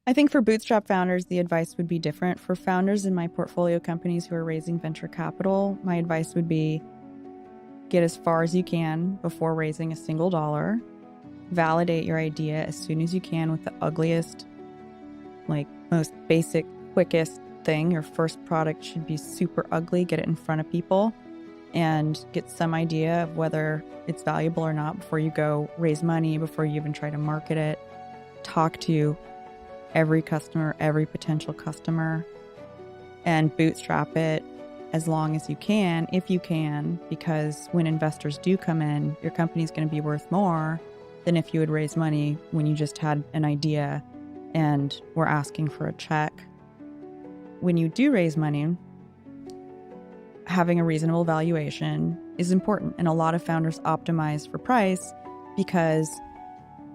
I think for bootstrap founders, the advice would be different. For founders in my portfolio companies who are raising venture capital, my advice would be get as far as you can before raising a single dollar. Validate your idea as soon as you can with the ugliest, most basic, quickest thing. Your first product should be super ugly. Get it in front of people and get some idea of whether it's valuable or not before you go raise money, before you even try to market it. Talk to every customer, every potential customer, and bootstrap it as long as you can, if you can, because when investors do come in, your company's going to be worth more than if you would raise money when you just had an idea and were asking for a check. When you do raise money, having a reasonable valuation is important, and a lot of founders optimize for price because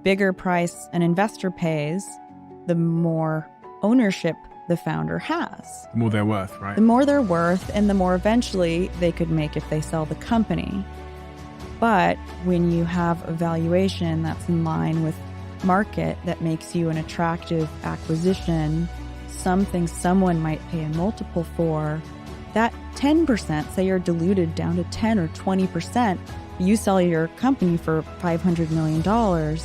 bigger price an investor pays, the more ownership the founder has. The more they're worth, right? The more they're worth, and the more eventually they could make if they sell the company. But when you have a valuation that's in line with market that makes you an attractive acquisition, something someone might pay a multiple for, that 10%, say you're diluted down to 10 or 20%, you sell your company for $500 million,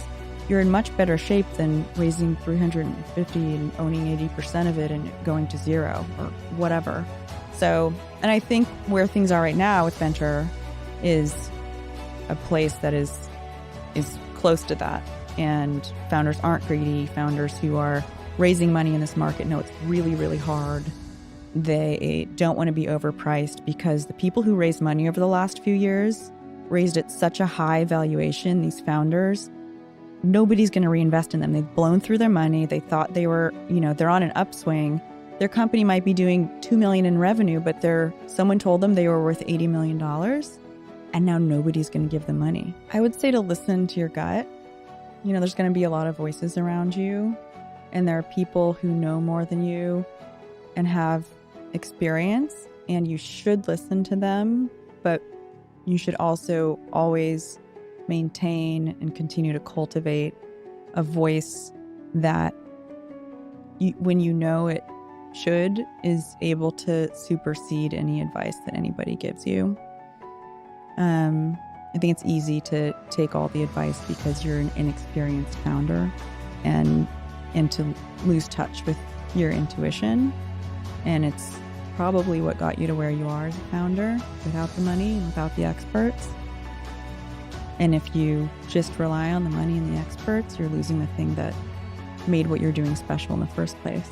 you're in much better shape than raising 350 and owning 80% of it and going to zero or whatever. So, and I think where things are right now with venture is a place that is close to that. And founders aren't greedy. Founders who are raising money in this market know it's really, really hard. They don't want to be overpriced because the people who raised money over the last few years raised at such a high valuation, these founders, nobody's going to reinvest in them. They've blown through their money. They thought they were, they're on an upswing. Their company might be doing $2 million in revenue, but someone told them they were worth $80 million, and now nobody's going to give them money. I would say to listen to your gut. There's going to be a lot of voices around you, and there are people who know more than you and have experience, and you should listen to them, but you should also always maintain and continue to cultivate a voice that, when you know it should, is able to supersede any advice that anybody gives you. I think it's easy to take all the advice because you're an inexperienced founder and to lose touch with your intuition. And it's probably what got you to where you are as a founder, without the money and without the experts. And if you just rely on the money and the experts, you're losing the thing that made what you're doing special in the first place.